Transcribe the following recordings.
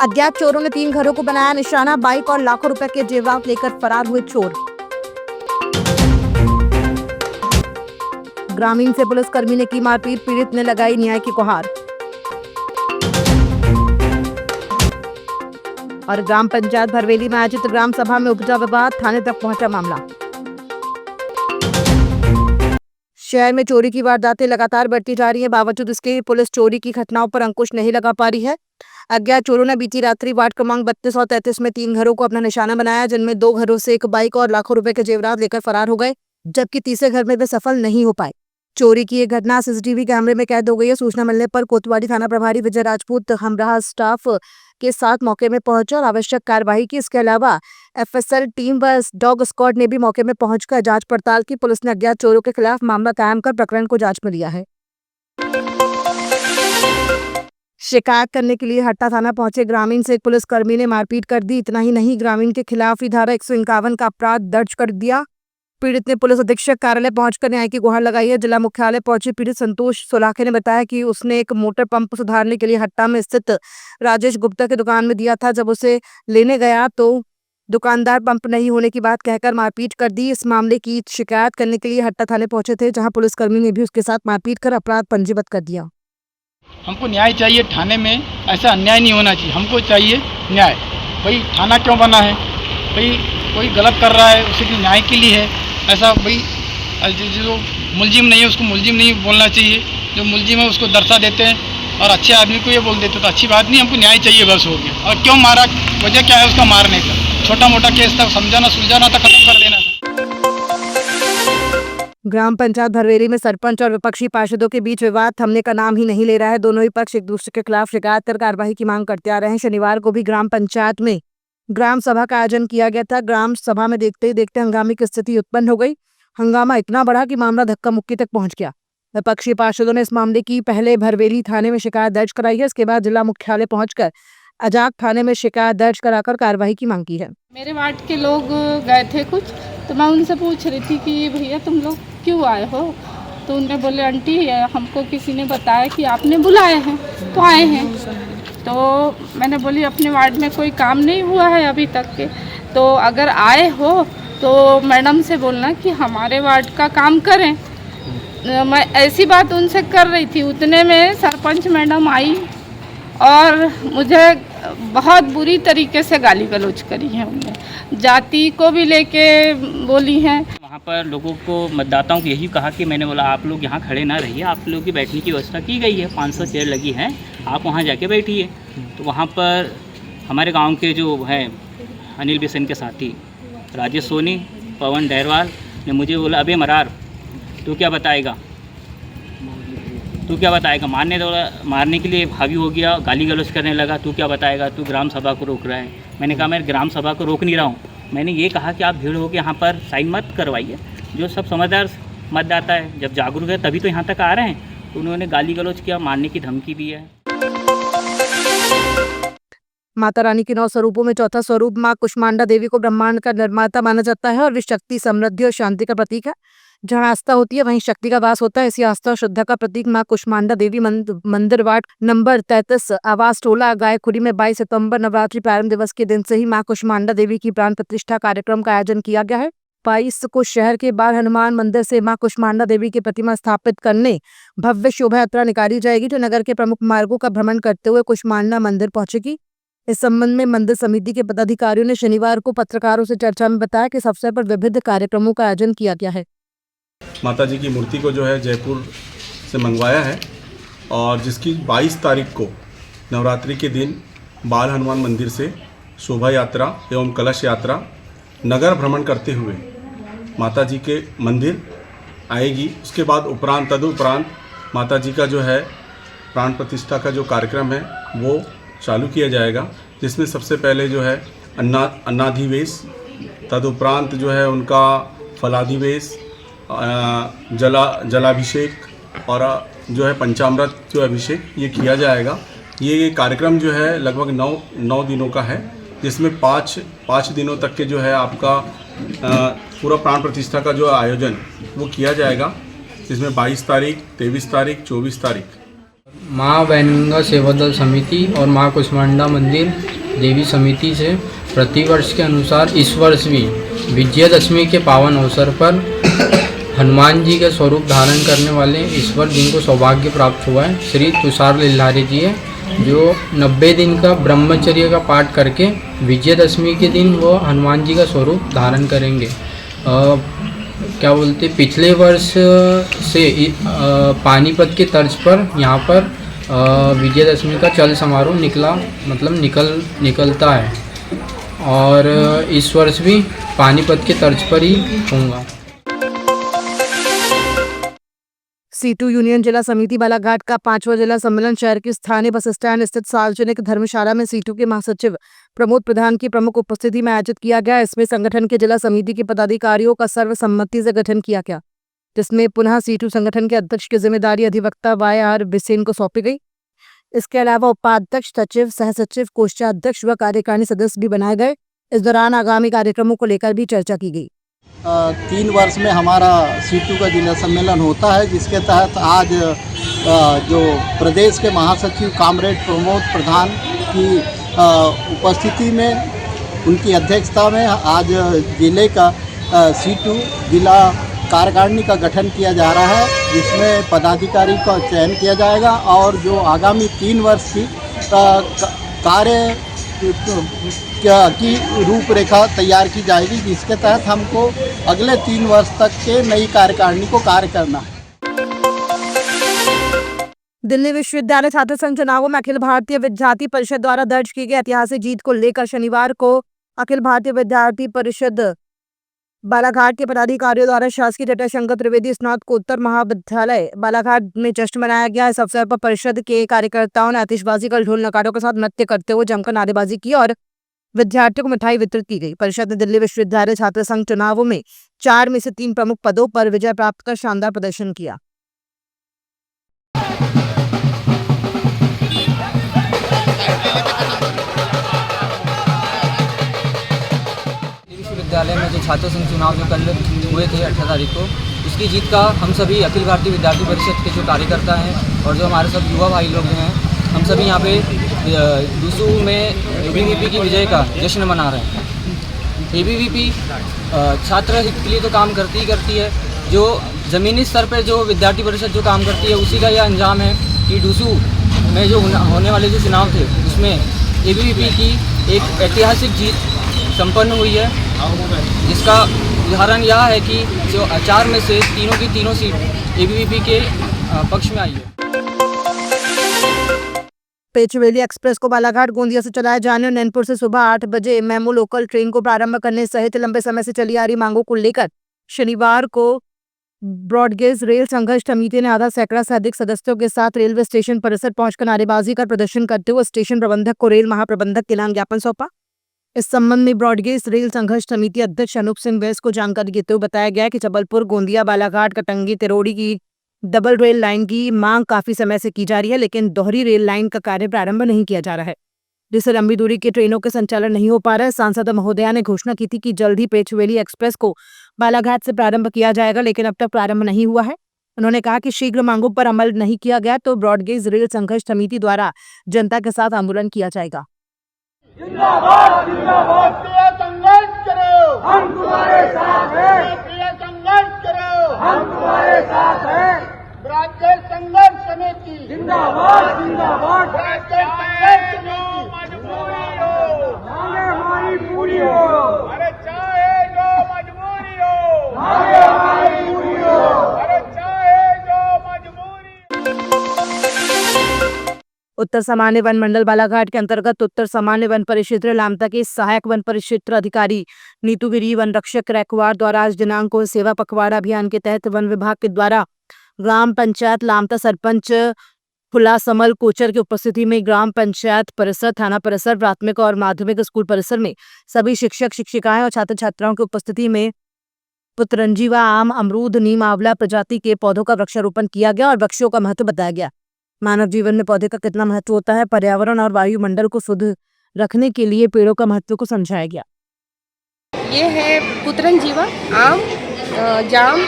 अज्ञात चोरों ने 3 घरों को बनाया निशाना, बाइक और लाखों रुपए के जेवरात लेकर फरार हुए चोर। ग्रामीण से पुलिसकर्मी ने की मारपीट, पीड़ित ने लगाई न्याय की गुहार। और ग्राम पंचायत भरवेली में आयोजित ग्राम सभा में उपजा विवाद, थाने तक पहुंचा मामला। शहर में चोरी की वारदातें लगातार बढ़ती जा रही है, बावजूद इसके पुलिस चोरी की घटनाओं पर अंकुश नहीं लगा पा रही है। अज्ञात चोरों ने बीती रात्रि वार्ड क्रमांक 32 और 33 में 3 घरों को अपना निशाना बनाया, जिनमें 2 घरों से एक बाइक और लाखों रुपए के जेवरात लेकर फरार हो गए, जबकि तीसरे घर में वे सफल नहीं हो पाए। चोरी की यह घटना सीसीटीवी कैमरे में कैद हो गई है। सूचना मिलने पर कोतवाली थाना प्रभारी विजय राजपूत हमराह स्टाफ के साथ मौके में पहुंचे और आवश्यक कार्रवाई की। इसके अलावा एफएसएल टीम व डॉग स्क्वाड ने भी मौके में पहुंचकर जांच पड़ताल की। पुलिस ने अज्ञात चोरों के खिलाफ मामला कायम कर प्रकरण को जांच में लिया है। शिकायत करने के लिए हट्टा थाना पहुंचे ग्रामीण से एक पुलिसकर्मी ने मारपीट कर दी। इतना ही नहीं, ग्रामीण के खिलाफ ही धारा 151 का अपराध दर्ज कर दिया। पीड़ित ने पुलिस अधीक्षक कार्यालय पहुंचकर न्याय की गुहार लगाई है। जिला मुख्यालय पहुंचे पीड़ित संतोष सोलाखे ने बताया कि उसने एक मोटर पंप सुधारने के लिए हट्टा में स्थित राजेश गुप्ता की दुकान में दिया था। जब उसे लेने गया तो दुकानदार पंप नहीं होने की बात कहकर मारपीट कर दी। इस मामले की शिकायत करने के लिए हट्टा थाने पहुंचे थे, जहां पुलिसकर्मी ने भी उसके साथ मारपीट कर अपराध पंजीबद्ध कर दिया। हमको न्याय चाहिए, थाने में ऐसा अन्याय नहीं होना चाहिए। हमको चाहिए न्याय। भाई थाना क्यों बना है? भाई कोई गलत कर रहा है उसे भी न्याय के लिए है। ऐसा भाई जो मुलजिम नहीं है उसको मुलजिम नहीं बोलना चाहिए, जो मुलजिम है उसको दर्जा देते हैं और अच्छे आदमी को ये बोल देते तो अच्छी बात नहीं। हमको न्याय चाहिए, बस हो गया। और क्यों मारा, वजह क्या है उसका मारने का? छोटा मोटा केस था, समझाना सुलझाना था, खत्म कर देना था। ग्राम पंचायत भरवेली में सरपंच और विपक्षी पार्षदों के बीच विवाद थमने का नाम ही नहीं ले रहा है। दोनों ही पक्ष एक दूसरे के खिलाफ शिकायत कर कार्रवाई की मांग करते आ रहे हैं। शनिवार को भी ग्राम पंचायत में ग्राम सभा का आयोजन किया गया था। ग्राम सभा में देखते ही देखते हंगामे की स्थिति उत्पन्न हो गई। हंगामा इतना बढ़ा कि मामला धक्का मुक्की तक पहुंच गया। विपक्षी पार्षदों ने इस मामले की पहले भरवेली थाने में शिकायत दर्ज कराई है। इसके बाद जिला मुख्यालय पहुंचकर अजाक थाने में शिकायत दर्ज कराकर कार्रवाई की मांग की है। मेरे वार्ड के लोग गए थे कुछ, तो मैं उनसे पूछ रही थी कि भैया तुम लोग क्यों आए हो? तो उन्होंने बोले आंटी हमको किसी ने बताया कि आपने बुलाए हैं तो आए हैं। तो मैंने बोली अपने वार्ड में कोई काम नहीं हुआ है अभी तक के, तो अगर आए हो तो मैडम से बोलना कि हमारे वार्ड का काम करें। मैं ऐसी बात उनसे कर रही थी, उतने में सरपंच मैडम आई और मुझे बहुत बुरी तरीके से गाली गलौज करी है। उन्होंने जाति को भी लेके बोली हैं। वहाँ पर लोगों को, मतदाताओं को यही कहा कि मैंने बोला आप लोग यहाँ खड़े ना रहिए, आप लोगों की बैठने की व्यवस्था की गई है, 500 चेयर लगी हैं, आप वहाँ जाके बैठिए। तो वहाँ पर हमारे गांव के जो हैं अनिल बिसन के साथी राजेश सोनी, पवन डहरवाल ने मुझे बोला अबे मरार तू क्या बताएगा, तू क्या बताएगा? मारने के लिए हावी हो गया, गाली गलौज करने लगा। तू क्या बताएगा, तू ग्राम सभा को रोक रहा है। मैंने कहा मैं ग्राम सभा को रोक नहीं रहा हूँ, मैंने ये कहा कि आप भीड़ होकर यहाँ पर साइन मत करवाइए। जो सब समझदार मतदाता है, जब जागरूक है तभी तो यहाँ तक आ रहे हैं। तो उन्होंने गाली गलौज किया, मारने की धमकी दी है। माता रानी के 9 स्वरूपों में चौथा स्वरूप माँ कुष्मांडा देवी को ब्रह्मांड का निर्माता माना जाता है और वे शक्ति, समृद्धि और शांति का प्रतीक है। जहां आस्था होती है वहीं शक्ति का वास होता है। इसी आस्था और श्रद्धा का प्रतीक माँ कुष्मांडा देवी मंदिर वार्ड नंबर 33 आवास टोला गायखुरी में 22 सितंबर नवरात्रि प्रारंभ दिवस के दिन से ही माँ कुष्मांडा देवी की प्राण प्रतिष्ठा कार्यक्रम का आयोजन किया गया है। 22 को शहर के बाल हनुमान मंदिर से माँ कुष्मांडा देवी की प्रतिमा स्थापित करने भव्य शोभा यात्रा निकाली जाएगी, जो नगर के प्रमुख मार्गों का भ्रमण करते हुए कुष्मांडा मंदिर पहुंचेगी। इस संबंध में मंदिर समिति के पदाधिकारियों ने शनिवार को पत्रकारों से चर्चा में बताया कि इस अवसर पर विविध कार्यक्रमों का आयोजन किया गया है। माता जी की मूर्ति को जो है जयपुर से मंगवाया है और जिसकी 22 तारीख को नवरात्रि के दिन बाल हनुमान मंदिर से शोभा यात्रा एवं कलश यात्रा नगर भ्रमण करते हुए माता जी के मंदिर आएगी। उसके बाद तदुपरांत माता जी का जो है प्राण प्रतिष्ठा का जो कार्यक्रम है वो चालू किया जाएगा, जिसमें सबसे पहले जो है अन्नाधिवेश, तदुपरांत जो है उनका फलाधिवेश, जलाभिषेक और जो है पंचामृत जो अभिषेक ये किया जाएगा। ये कार्यक्रम जो है लगभग 9 दिनों का है, जिसमें 5 दिनों तक के जो है आपका पूरा प्राण प्रतिष्ठा का जो आयोजन वो किया जाएगा, जिसमें 22 तारीख, 23 तारीख, 24 तारीख माँ वैनगंगा सेवा दल समिति और माँ कुष्मांडा मंदिर देवी समिति से प्रतिवर्ष के अनुसार इस वर्ष भी विजयदशमी के पावन अवसर पर हनुमान जी का स्वरूप धारण करने वाले ईश्वर जिनको सौभाग्य प्राप्त हुआ है श्री तुषार लीलारी जी है, जो 90 दिन का ब्रह्मचर्य का पाठ करके विजयदशमी के दिन वो हनुमान जी का स्वरूप धारण करेंगे। क्या बोलते पिछले वर्ष से पानीपत के तर्ज पर यहाँ पर विजयदशमी का चल समारोह निकलता है और इस वर्ष भी पानीपत के तर्ज पर ही होगा। सीटू यूनियन जिला समिति बालाघाट का 5वां जिला सम्मेलन शहर के स्थानीय बस स्टैंड स्थित सार्वजनिक धर्मशाला में सीटू के महासचिव प्रमोद प्रधान की प्रमुख उपस्थिति में आयोजित किया गया। इसमें संगठन के जिला समिति के पदाधिकारियों का सर्वसम्मति से गठन किया गया, जिसमें पुनः सीटू संगठन के अध्यक्ष की जिम्मेदारी अधिवक्ता YR बिसेन को सौंपी गई। इसके अलावा उपाध्यक्ष, सचिव, सहसचिव, कोषाध्यक्ष व कार्यकारिणी सदस्य भी बनाए गए। इस दौरान आगामी कार्यक्रमों को लेकर भी चर्चा की गई। 3 वर्ष में हमारा सीटू का जिला सम्मेलन होता है, जिसके तहत आज जो प्रदेश के महासचिव कामरेड प्रमोद प्रधान की उपस्थिति में, उनकी अध्यक्षता में आज जिले का सीटू जिला कार्यकारिणी का गठन किया जा रहा है, जिसमें पदाधिकारी का चयन किया जाएगा और जो आगामी 3 वर्ष की कार्य की रूपरेखा तैयार की जाएगी, जिसके तहत हमको अगले 3 वर्ष तक के नई कार्यकारिणी को कार्य करना है। दिल्ली विश्वविद्यालय छात्र संघ चुनावों में अखिल भारतीय विद्यार्थी परिषद द्वारा दर्ज की गई ऐतिहासिक जीत को लेकर शनिवार को अखिल भारतीय विद्यार्थी परिषद बालाघाट के पदाधिकारियों द्वारा शासकीय जटाशंकर त्रिवेदी स्नातकोत्तर महाविद्यालय बालाघाट में जश्न मनाया गया। इस अवसर पर परिषद के कार्यकर्ताओं ने आतिशबाजी कर ढोल नगाड़ों के साथ नृत्य करते हुए जमकर नारेबाजी की और विद्यार्थियों को मिठाई वितरित की गई। परिषद ने दिल्ली विश्वविद्यालय छात्र संघ चुनावों में 4 में से 3 प्रमुख पदों पर विजय प्राप्त कर शानदार प्रदर्शन किया। विश्वविद्यालय में जो छात्र संघ चुनाव जो कल हुए थे 18 तारीख को, उसकी जीत का हम सभी अखिल भारतीय विद्यार्थी परिषद के जो कार्यकर्ता हैं और जो हमारे सब युवा भाई लोग हैं, हम सभी यहाँ पे दूसू में ABVP की विजय का जश्न मना रहे हैं। ABVP छात्र हित के लिए तो काम करती ही करती है। जो ज़मीनी स्तर पर जो विद्यार्थी परिषद जो काम करती है, उसी का यह अंजाम है कि दूसू में जो होने वाले जो चुनाव थे, उसमें ABVP की एक ऐतिहासिक जीत संपन्न हुई है, जिसका उदाहरण यह है कि जो 4 में से तीनों सीट ABVP के पक्ष में आई है। पेचवेली एक्सप्रेस को बालाघाट गोंदिया से चलाए जाने और नैनपुर से सुबह 8 बजे मेमू लोकल ट्रेन को प्रारंभ करने सहित लंबे समय से चली आ रही मांगों को लेकर शनिवार को ब्रॉडगेज रेल संघर्ष समिति ने आधा सैकड़ा से अधिक सदस्यों के साथ रेलवे स्टेशन परिसर पहुंचकर नारेबाजी कर प्रदर्शन करते हुए स्टेशन प्रबंधक को रेल महाप्रबंधक के नाम ज्ञापन सौंपा। इस संबंध में ब्रॉडगेज रेल संघर्ष समिति अध्यक्ष अनूप सिंह वैस को जानकारी देते हुए बताया गया कि जबलपुर, गोंदिया, बालाघाट, कटंगी, तिरोड़ी की डबल रेल लाइन की मांग काफी समय से की जा रही है, लेकिन दोहरी रेल लाइन का कार्य प्रारंभ नहीं किया जा रहा है, जिससे लंबी दूरी के ट्रेनों के संचालन नहीं हो पा रहा है। सांसद महोदया ने घोषणा की थी कि जल्द ही पेचवेली एक्सप्रेस को बालाघाट से प्रारंभ किया जाएगा, लेकिन अब तक प्रारंभ नहीं हुआ है। उन्होंने कहा कि शीघ्र मांगों पर अमल नहीं किया गया तो ब्रॉडगेज रेल संघर्ष समिति द्वारा जनता के साथ आंदोलन किया जाएगा। जिंदाबाद जिंदाबाद, प्रिय संघर्ष करो, हम तुम्हारे साथ हैं। प्रिय संघर्ष करो, हम तुम्हारे साथ हैं। ब्रॉडगेज संघर्ष समिति जिंदाबाद जिंदाबाद, ब्रॉडगेज संघर्ष समिति मजबूरी हो, मांगे हमारी पूरी हो, अरे चाहे जो मजबूरी हो, मांगे हमारी पूरी हो, अरे चाहे जो मजबूरी। उत्तर सामान्य वन मंडल बालाघाट के अंतर्गत उत्तर सामान्य वन परिक्षेत्र लामता के सहायक वन परिक्षेत्र अधिकारी नीतू गिरी वन रक्षक रैकवार द्वारा आज दिनांक को सेवा पखवाड़ा अभियान के तहत वन विभाग के द्वारा ग्राम पंचायत लामता सरपंच फुला समल कोचर की उपस्थिति में ग्राम पंचायत परिसर, थाना परिसर, प्राथमिक और माध्यमिक स्कूल परिसर में सभी शिक्षक शिक्षिकाएं और छात्र छात्राओं की उपस्थिति में पुतरंजीवा, आम, अमरूद, नीम, आंवला प्रजाति के पौधों का वृक्षारोपण किया गया और वृक्षों का महत्व बताया गया। मानव जीवन में पौधे का कितना महत्व होता है, पर्यावरण और वायुमंडल को शुद्ध रखने के लिए पेड़ों का महत्व को समझाया गया। ये है पुतरंजीवा, आम, जाम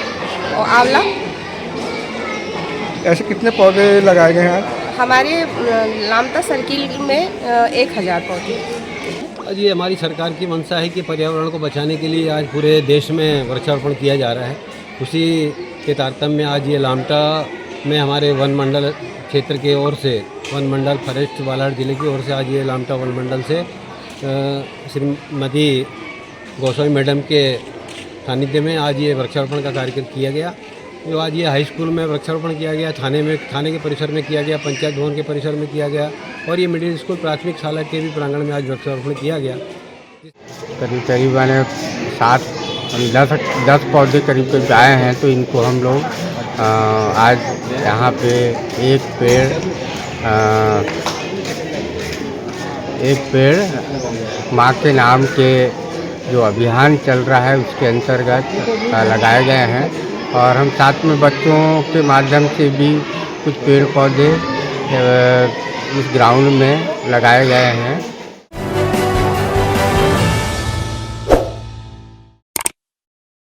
और आंवला। ऐसे कितने पौधे लगाए गए हैं आज? हमारे लामता सर्किल में 1000 पौधे। आज ये हमारी सरकार की मंशा है कि पर्यावरण को बचाने के लिए आज पूरे देश में वृक्षारोपण किया जा रहा है। उसी के तारतम्य में आज ये लामटा में हमारे वन मंडल क्षेत्र की ओर से, वन मंडल फॉरेस्ट बालाघाट जिले की ओर से आज ये लामटा वन मंडल से श्रीमती गोस्वामी मैडम के सानिध्य में आज ये वृक्षारोपण का कार्यक्रम किया गया। जो आज ये हाई स्कूल में वृक्षारोपण किया गया, थाने के परिसर में किया गया, पंचायत भवन के परिसर में किया गया और ये मिडिल स्कूल प्राथमिक शाला के भी प्रांगण में आज वृक्षारोपण किया गया। करीबन 10 पौधे करीब आए हैं, तो इनको हम लोग आज यहाँ पे एक पेड़ माँ के नाम के जो अभियान चल रहा है उसके अंतर्गत लगाए गए हैं और हम साथ में बच्चों के माध्यम से भी कुछ पेड़ पौधे इस ग्राउंड में लगाए गए हैं।